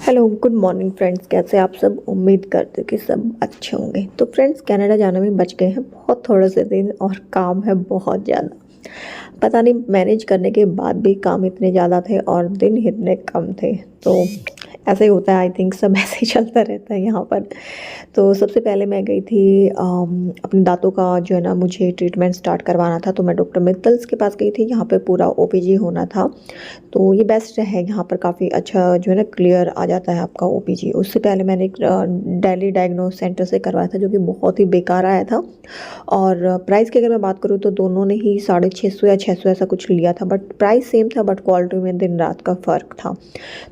Hello good morning friends, कैसे आप सब। उम्मीद करते कि सब अच्छे होंगे। तो फ्रेंड्स, कनाडा जाने में बच गए हैं बहुत थोड़े से दिन और काम है बहुत ज़्यादा। पता नहीं मैनेज करने के बाद भी काम इतने ज़्यादा थे और दिन इतने कम थे। तो ऐसे ही होता है, आई थिंक सब ऐसे ही चलता रहता है यहाँ पर। तो सबसे पहले मैं गई थी अपने दांतों का जो है ना, मुझे ट्रीटमेंट स्टार्ट करवाना था। तो मैं डॉक्टर मित्तल्स के पास गई थी। यहाँ पे पूरा ओपीजी होना था। तो ये बेस्ट है, यहाँ पर काफ़ी अच्छा जो है ना क्लियर आ जाता है आपका ओपीजी। उससे पहले मैंने एक दिल्ली डायग्नोस सेंटर से करवाया था, जो कि बहुत ही बेकार आया था। और प्राइस की अगर मैं बात करूँ तो दोनों ने ही 650 या 600 ऐसा कुछ लिया था। बट प्राइस सेम था, बट क्वालिटी में दिन रात का फ़र्क था।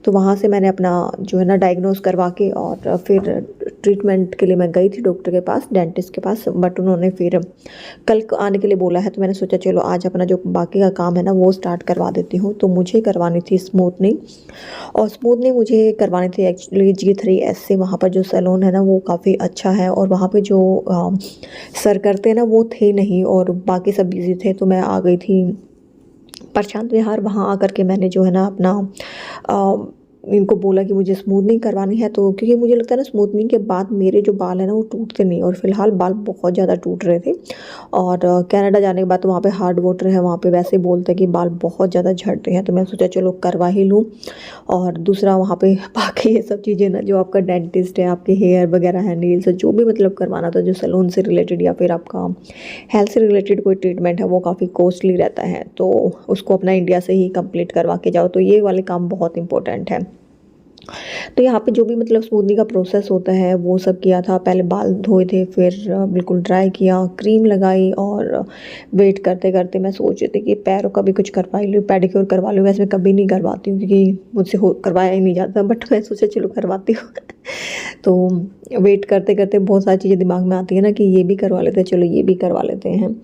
तो वहाँ से मैंने अपना जो है ना डायग्नोस करवा के और फिर ट्रीटमेंट के लिए मैं गई थी डॉक्टर के पास, डेंटिस्ट के पास। बट उन्होंने फिर कल आने के लिए बोला है। तो मैंने सोचा चलो आज अपना जो बाकी का काम है ना वो स्टार्ट करवा देती हूँ। तो मुझे करवानी थी स्मूथनिंग, और स्मूथनिंग मुझे करवानी थी एक्चुअली G3S से। वहाँ पर जो सैलून है ना वो काफ़ी अच्छा है, और वहाँ पे जो सर करते हैं ना वो थे नहीं, और बाकी सब बिजी थे। तो मैं आ गई थी प्रशांत विहार। वहाँ आकर के मैंने जो है ना अपना इनको बोला कि मुझे स्मूथनिंग करवानी है। तो क्योंकि मुझे लगता है ना स्मूथनिंग के बाद मेरे जो बाल हैं ना वो टूटते नहीं, और फिलहाल बाल बहुत ज़्यादा टूट रहे थे। और कनाडा जाने के बाद तो वहाँ पे हार्ड वाटर है, वहाँ पे वैसे बोलते हैं कि बाल बहुत ज़्यादा झड़ते हैं। तो मैं सोचा चलो करवा ही लूँ। और दूसरा वहाँ पे बाकी ये सब चीज़ें ना, जो आपका डेंटिस्ट है, आपके हेयर वगैरह है, नेल्स है, जो भी मतलब करवाना था जो सैलून से रिलेटेड या फिर आपका हेल्थ से रिलेटेड कोई ट्रीटमेंट है, वो काफ़ी कॉस्टली रहता है। तो उसको अपना इंडिया से ही कंप्लीट करवा के जाओ। तो ये वाले काम बहुत इंपॉर्टेंट है। तो यहाँ पे जो भी मतलब स्मूथनिंग का प्रोसेस होता है वो सब किया था। पहले बाल धोए थे, फिर बिल्कुल ड्राई किया, क्रीम लगाई, और वेट करते करते मैं सोच रही थी कि पैरों का भी कुछ करवा ही लूँ, पेडिक्योर करवा लूँ। वैसे मैं कभी नहीं करवाती हूँ क्योंकि मुझसे हो करवाया ही नहीं जाता, बट मैं सोचा चलो करवाती हूँ। तो वेट करते करते बहुत सारी चीज़ें दिमाग में आती है ना कि ये भी करवा लेते हैं, चलो ये भी करवा लेते हैं।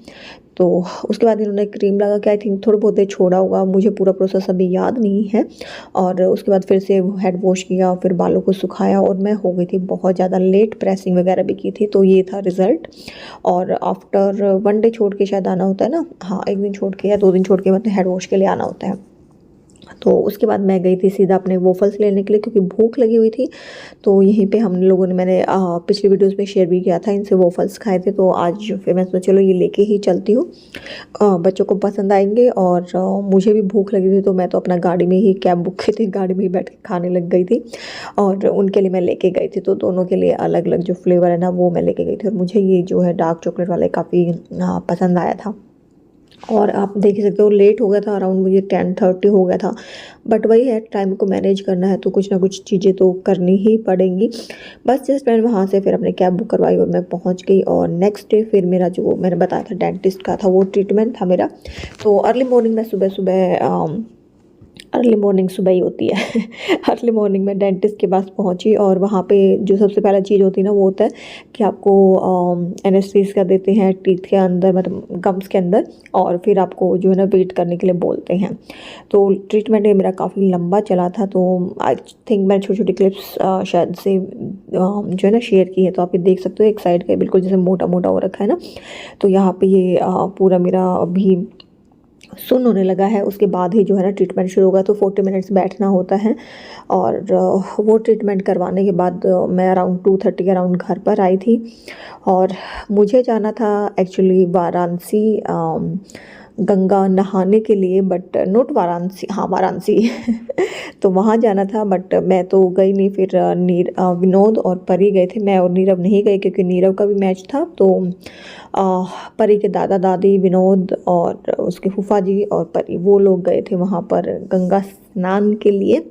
तो उसके बाद इन्होंने क्रीम लगा के आई थिंक थोड़ा बहुत देर छोड़ा होगा, मुझे पूरा प्रोसेस अभी याद नहीं है। और उसके बाद फिर से हेड वॉश किया, फिर बालों को सुखाया, और मैं हो गई थी बहुत ज़्यादा लेट। प्रेसिंग वगैरह भी की थी। तो ये था रिज़ल्ट। और आफ्टर 1 डे छोड़ के शायद आना होता है ना, हाँ 1 दिन छोड़ के या 2 दिन छोड़ के मतलब हेड वॉश के लिए आना होता है। तो उसके बाद मैं गई थी सीधा अपने वोफल्स लेने के लिए, क्योंकि भूख लगी हुई थी। तो यहीं पे हम लोगों ने, मैंने पिछली वीडियोस में शेयर भी किया था, इनसे वोफल्स खाए थे। तो आज फिर मैं सोचा चलो ये लेके ही चलती हूँ, बच्चों को पसंद आएंगे। और मुझे भी भूख लगी थी, तो मैं तो अपना गाड़ी में ही कैब बुक की थी, गाड़ी में ही बैठ के खाने लग गई थी। और उनके लिए मैं लेके गई थी। तो दोनों के लिए अलग अलग जो फ्लेवर है ना वो मैं लेके गई थी। और मुझे ये जो है डार्क चॉकलेट वाले काफ़ी पसंद आया था। और आप देख ही सकते हो लेट हो गया था, अराउंड मुझे 10:30 हो गया था। बट वही है, टाइम को मैनेज करना है तो कुछ ना कुछ चीज़ें तो करनी ही पड़ेंगी। बस जस्ट मैंने वहाँ से फिर अपने कैब बुक करवाई और मैं पहुँच गई। और नेक्स्ट डे फिर मेरा जो मैंने बताया था डेंटिस्ट का था, वो ट्रीटमेंट था मेरा। तो अर्ली मॉर्निंग में सुबह सुबह अर्ली मॉर्निंग सुबह ही होती है। अर्ली मॉर्निंग में डेंटिस्ट के पास पहुंची, और वहाँ पे जो सबसे पहला चीज़ होती है ना वो होता है कि आपको एनेस्थीसिया देते हैं टीथ के अंदर, मतलब गम्स के अंदर। और फिर आपको जो है ना वेट करने के लिए बोलते हैं। तो ट्रीटमेंट मेरा काफ़ी लंबा चला था। तो आई थिंक मैंने छोटी छोटी क्लिप्स शायद से जो है ना शेयर की है। तो आप ये देख सकते हो, एक साइड का बिल्कुल जैसे मोटा मोटा हो रखा है ना। तो यहाँ पे ये पूरा मेरा अभी सुन होने लगा है। उसके बाद ही जो है ना ट्रीटमेंट शुरू होगा। तो 40 मिनट्स बैठना होता है। और वो ट्रीटमेंट करवाने के बाद मैं अराउंड 2:30 के अराउंड घर पर आई थी। और मुझे जाना था एक्चुअली वाराणसी, गंगा नहाने के लिए, बट नॉट वाराणसी, हाँ वाराणसी। तो वहाँ जाना था, बट मैं तो गई नहीं। फिर विनोद और परी गए थे, मैं और नीरव नहीं गए क्योंकि नीरव का भी मैच था। तो परी के दादा दादी, विनोद और उसके फूफा जी और परी, वो लोग गए थे वहाँ पर गंगा स्नान के लिए।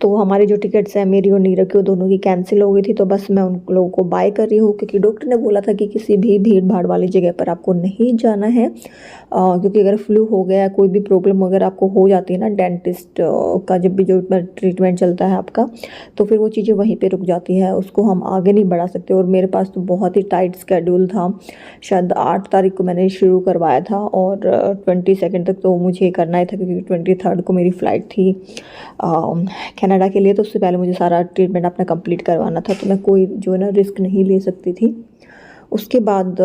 तो हमारी जो टिकट्स हैं मेरी और नीरव की, वो दोनों की कैंसिल हो गई थी। तो बस मैं उन लोगों को बाय कर रही हूँ, क्योंकि डॉक्टर ने बोला था कि किसी भी भीड़ भाड़ वाली जगह पर आपको नहीं जाना है। क्योंकि अगर फ्लू हो गया, कोई भी प्रॉब्लम अगर आपको हो जाती है ना, डेंटिस्ट का जब भी जो ट्रीटमेंट चलता है आपका, तो फिर वो चीज़ें वहीं पे रुक जाती है, उसको हम आगे नहीं बढ़ा सकते। और मेरे पास तो बहुत ही टाइट स्केड्यूल था। शायद 8 तारीख को मैंने शुरू करवाया था, और 22 तक तो मुझे करना ही था, क्योंकि 23 को मेरी फ़्लाइट थी कनाडा के लिए। तो उससे पहले मुझे सारा ट्रीटमेंट अपना कंप्लीट करवाना था। तो मैं कोई जो है ना रिस्क नहीं ले सकती थी। उसके बाद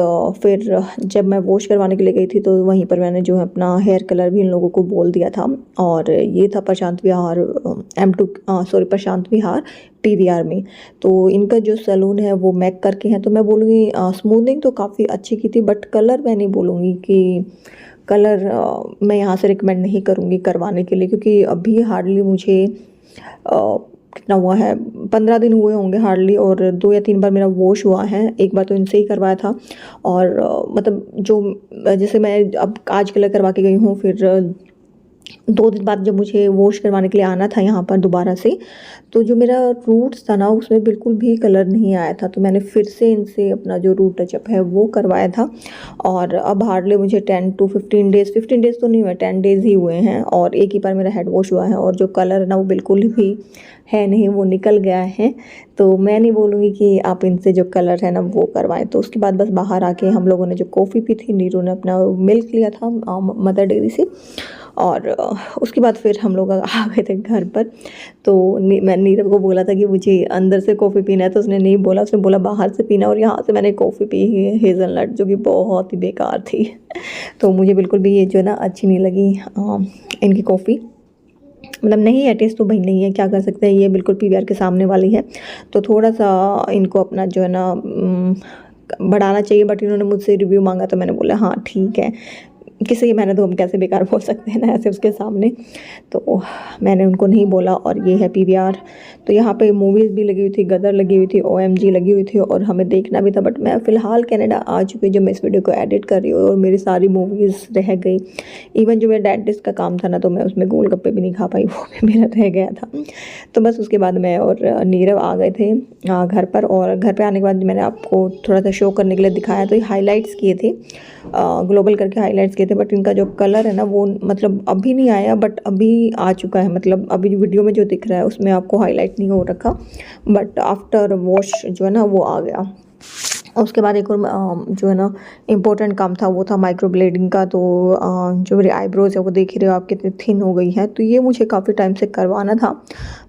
फिर जब मैं वॉश करवाने के लिए गई थी तो वहीं पर मैंने जो है अपना हेयर कलर भी इन लोगों को बोल दिया था। और ये था प्रशांत विहार प्रशांत विहार PVR में। तो इनका जो सैलून है वो मैक करके है। तो मैं बोलूँगी स्मूथनिंग तो काफ़ी अच्छी की थी, बट कलर मैं नहीं बोलूँगी कि कलर मैं यहाँ से रिकमेंड नहीं करूँगी करवाने के लिए, क्योंकि अभी हार्डली मुझे कितना हुआ है, 15 दिन हुए होंगे हार्डली, और 2 या 3 बार मेरा वॉश हुआ है। एक बार तो इनसे ही करवाया था, और मतलब जो जैसे मैं अब आज कलर करवा के गई हूँ, फिर 2 दिन बाद जब मुझे वॉश करवाने के लिए आना था यहाँ पर दोबारा से, तो जो मेरा रूट्स था ना उसमें बिल्कुल भी कलर नहीं आया था। तो मैंने फिर से इनसे अपना जो रूट टचअप है वो करवाया था। और अब हार्डली मुझे 10 to 15 डेज़, 15 डेज़ तो नहीं हुए, 10 डेज़ ही हुए हैं, और एक ही बार मेरा हेड वॉश हुआ है। और जो कलर है ना वो बिल्कुल भी है नहीं, वो निकल गया है। तो मैं नहीं बोलूँगी कि आप इनसे जो कलर है ना वो करवाएं। तो उसके बाद बस बाहर आके हम लोगों ने जो कॉफ़ी पी थी, नीरू ने अपना मिल्क लिया था मदर डेयरी से, और उसके बाद फिर हम लोग आ गए थे घर पर। तो मैं नीरव को बोला था कि मुझे अंदर से कॉफ़ी पीना है, तो उसने नहीं बोला, उसने बोला बाहर से पीना। और यहाँ से मैंने कॉफ़ी पी है हेज़लनट, जो कि बहुत ही बेकार थी। तो मुझे बिल्कुल भी ये जो है ना अच्छी नहीं लगी इनकी कॉफ़ी। मतलब नहीं है, टेस्ट तो भाई नहीं है, क्या कर सकते हैं, ये बिल्कुल PVR के सामने वाली है। तो थोड़ा सा इनको अपना जो है ना बढ़ाना चाहिए। बट इन्होंने मुझसे रिव्यू मांगा तो मैंने बोला हाँ ठीक है, किसी की मेहनत हम कैसे बेकार बोल सकते हैं ना ऐसे उसके सामने। तो मैंने उनको नहीं बोला। और ये है PVR। तो यहाँ पे मूवीज़ भी लगी हुई थी, गदर लगी हुई थी, OMG लगी हुई थी, और हमें देखना भी था। बट मैं फ़िलहाल कनाडा आ चुकी हूँ जब मैं इस वीडियो को एडिट कर रही हूँ, और मेरी सारी मूवीज़ रह गई। इवन जो मेरा डेंटिस्ट का काम था ना, तो मैं उसमें गोलगप्पे भी नहीं खा पाई, वो भी मेरा रह गया था। तो बस उसके बाद मैं और नीरव आ गए थे घर पर। और घर पर आने के बाद मैंने आपको थोड़ा सा शो करने के लिए दिखाया। तो ये हाईलाइट्स किए थे, ग्लोबल करके हाईलाइट्स किए थे। बट इनका जो कलर है ना वो मतलब अभी नहीं आया, बट अभी आ चुका है। मतलब अभी वीडियो में जो दिख रहा है उसमें आपको हाईलाइट नहीं हो रखा, बट आफ्टर वॉश जो है ना वो आ गया। उसके बाद एक और जो है ना इम्पोर्टेंट काम था, वो था माइक्रोब्लेडिंग का। तो जो मेरी आईब्रोज है वो देख ही रहे हो आप कितनी थिन हो गई है। तो ये मुझे काफ़ी टाइम से करवाना था,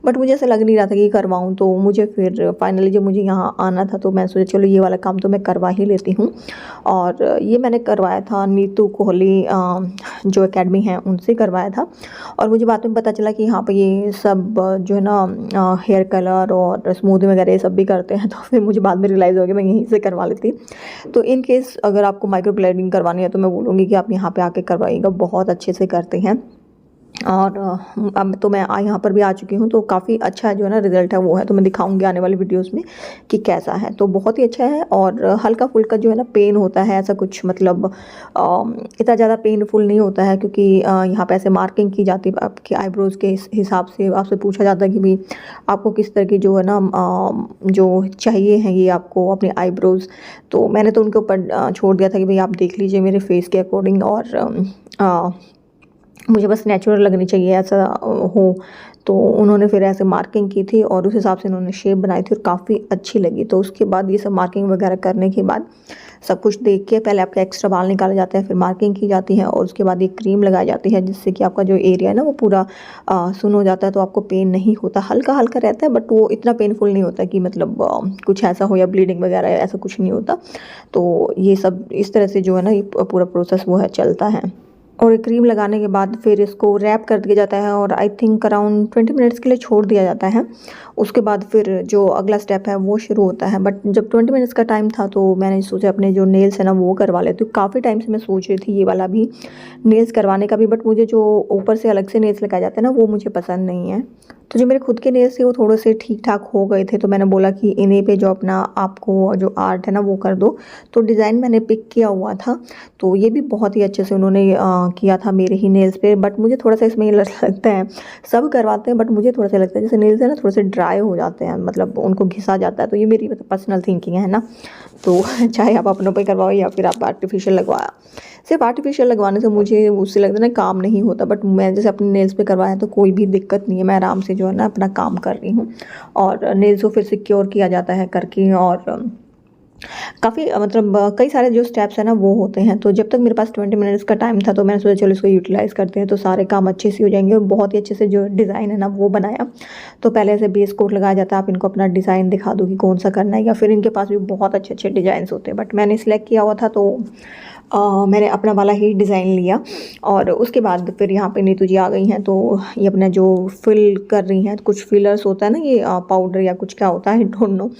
बट मुझे ऐसा लग नहीं रहा था कि करवाऊँ। तो मुझे फिर फाइनली जब मुझे यहाँ आना था, तो मैं सोचा चलो ये वाला काम तो मैं करवा ही लेती हूँ। और ये मैंने करवाया था नीतू कोहली जो एकेडमी है उनसे करवाया था। और मुझे बाद में पता चला कि यहाँ पर ये सब जो है ना हेयर कलर और स्मूथिंग वगैरह ये सब भी करते हैं। तो फिर मुझे बाद में रियलाइज़ हो गया मैं यहीं से करवा लेती। तो इन केस अगर आपको माइक्रो ब्लेडिंग करवानी है तो मैं बोलूँगी कि आप यहाँ पे आके करवाइएगा, बहुत अच्छे से करते हैं। और अब तो मैं यहाँ पर भी आ चुकी हूँ, तो काफ़ी अच्छा जो है ना रिज़ल्ट है वो है। तो मैं दिखाऊंगी आने वाली वीडियोस में कि कैसा है। तो बहुत ही अच्छा है। और हल्का फुल्का जो है ना पेन होता है, ऐसा कुछ मतलब इतना ज़्यादा पेनफुल नहीं होता है, क्योंकि यहाँ पे ऐसे मार्किंग की जाती है आपकी आईब्रोज़ के हिसाब से। आपसे पूछा जाता है कि भाई आपको किस तरह की जो है ना जो चाहिए है ये आपको अपनी आईब्रोज़। तो मैंने तो उनके ऊपर छोड़ दिया था कि भाई आप देख लीजिए मेरे फेस के अकॉर्डिंग, और मुझे बस नेचुरल लगनी चाहिए ऐसा हो। तो उन्होंने फिर ऐसे मार्किंग की थी और उस हिसाब से उन्होंने शेप बनाई थी, और काफ़ी अच्छी लगी। तो उसके बाद ये सब मार्किंग वगैरह करने के बाद सब कुछ देख के पहले आपके एक्स्ट्रा बाल निकाले जाते हैं, फिर मार्किंग की जाती है, और उसके बाद ये क्रीम लगाई जाती है, जिससे कि आपका जो एरिया है ना वो पूरा सुन हो जाता है। तो आपको पेन नहीं होता, हल्का हल्का रहता है, बट वो इतना पेनफुल नहीं होता कि मतलब कुछ ऐसा हो या ब्लीडिंग वगैरह ऐसा कुछ नहीं होता। तो ये सब इस तरह से जो है ना ये पूरा प्रोसेस वो है चलता है। और क्रीम लगाने के बाद फिर इसको रैप कर दिया जाता है, और आई थिंक अराउंड 20 मिनट्स के लिए छोड़ दिया जाता है। उसके बाद फिर जो अगला स्टेप है वो शुरू होता है। बट जब 20 मिनट्स का टाइम था तो मैंने सोचा अपने जो नेल्स है ना वो करवा लेती हूँ। काफ़ी टाइम से मैं सोच रही थी ये वाला भी नेल्स करवाने का भी, बट मुझे जो ऊपर से अलग से नेल्स लगाए जाते हैं ना वो मुझे पसंद नहीं है। तो जो मेरे खुद के नेल्स थे वो थोड़े से ठीक ठाक हो गए थे, तो मैंने बोला कि इन्हीं पे जो अपना आपको जो आर्ट है ना वो कर दो। तो डिज़ाइन मैंने पिक किया हुआ था, तो ये भी बहुत ही अच्छे से उन्होंने किया था मेरे ही नेल्स पे। बट मुझे थोड़ा सा इसमें लगता है, सब करवाते हैं बट मुझे थोड़ा सा लगता है जैसे नेल्स है ना थोड़े से ड्राई हो जाते हैं, मतलब उनको घिसा जाता है। तो ये मेरी मतलब पर्सनल थिंकिंग है ना। तो चाहे आप अपनों पे करवाओ या फिर आप आर्टिफिशियल लगवाया, सिर्फ आर्टिफिशियल लगवाने से मुझे उससे लगता है ना काम नहीं होता। बट मैं जैसे अपने नेल्स पे करवाया तो कोई भी दिक्कत नहीं है, मैं आराम से जो है ना अपना काम कर रही हूँ। और नेल्स को फिर सिक्योर किया जाता है करके, और काफ़ी मतलब कई सारे जो स्टेप्स हैं ना वो होते हैं। तो जब तक मेरे पास 20 मिनट्स का टाइम था तो मैंने सोचा चलो इसको यूटिलाइज़ करते हैं, तो सारे काम अच्छे से हो जाएंगे और बहुत ही अच्छे से जो डिज़ाइन है ना वो बनाया। तो पहले ऐसे बेस कोट लगाया जाता है, आप इनको अपना डिज़ाइन दिखा दो कि कौन सा करना है, या फिर इनके पास भी बहुत अच्छे अच्छे डिज़ाइंस होते हैं, बट मैंने सिलेक्ट किया हुआ था तो मैंने अपना वाला ही डिज़ाइन लिया। और उसके बाद फिर यहाँ पे नीतू जी आ गई हैं, तो ये अपना जो फिल कर रही हैं, कुछ फिलर्स होता है ना, ये पाउडर या कुछ क्या होता है डोंट नो,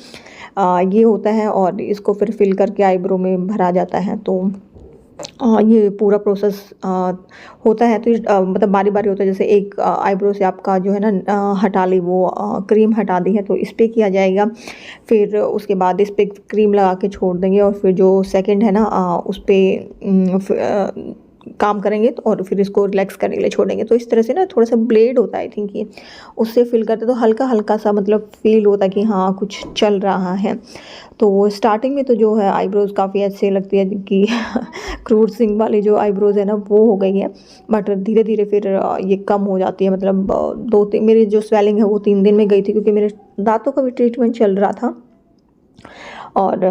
ये होता है और इसको फिर फिल करके आईब्रो में भरा जाता है। तो ये पूरा प्रोसेस होता है। तो मतलब बारी बारी होता है, जैसे एक आईब्रो से आपका जो है ना हटा ली वो क्रीम हटा दी है तो इस पर किया जाएगा। फिर उसके बाद इस पर क्रीम लगा के छोड़ देंगे और फिर जो सेकंड है ना उस पर काम करेंगे तो, और फिर इसको रिलैक्स करने के लिए छोड़ेंगे। तो इस तरह से ना थोड़ा सा ब्लेड होता है आई थिंक ये, उससे फिल करते तो हल्का हल्का सा मतलब फील होता है कि हाँ कुछ चल रहा है। तो स्टार्टिंग में तो जो है आईब्रोज़ काफ़ी अच्छे लगती है कि क्रूर सिंह वाली जो आईब्रोज़ है ना वो हो गई है, बट धीरे धीरे फिर ये कम हो जाती है। मतलब दो तीन मेरी जो स्वेलिंग है वो 3 दिन में गई थी, क्योंकि मेरे दांतों का भी ट्रीटमेंट चल रहा था। और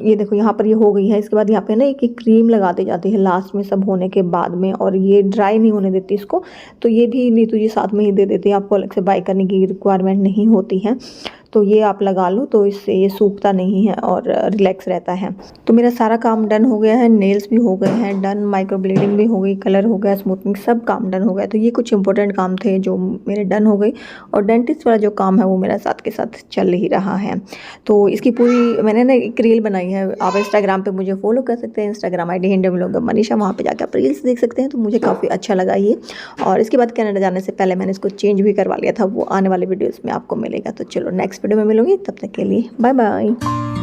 ये देखो यहाँ पर ये हो गई है। इसके बाद यहाँ पे ना एक क्रीम लगा दी जाती है लास्ट में सब होने के बाद में, और ये ड्राई नहीं होने देती इसको। तो ये भी नीतू जी साथ में ही दे देती है, आपको अलग से बाय करने की रिक्वायरमेंट नहीं होती है। तो ये आप लगा लो तो इससे ये सूखता नहीं है और रिलैक्स रहता है। तो मेरा सारा काम डन हो गया है, नेल्स भी हो गए हैं डन, माइक्रो ब्लेडिंग भी हो गई, कलर हो गया, स्मूथनिंग, सब काम डन हो गया। तो ये कुछ इंपॉर्टेंट काम थे जो मेरे डन हो गई, और डेंटिस्ट वाला जो काम है वो मेरा साथ के साथ चल ही रहा है। तो इसकी पूरी मैंने ना एक रील बनाई है, आप इंस्टाग्राम पे मुझे फॉलो कर सकते हैं, इंस्टाग्राम ID हिंडम लोग मनीषा, वहाँ पे जाकर आप रील्स देख सकते हैं। तो मुझे काफ़ी अच्छा लगा ये। और इसके बाद कनाडा जाने से पहले मैंने इसको चेंज भी करवा लिया था, वो आने वाले वीडियोज़ में आपको मिलेगा। तो चलो नेक्स्ट वीडियो में मिलूंगी, तब तक के लिए बाय बाय।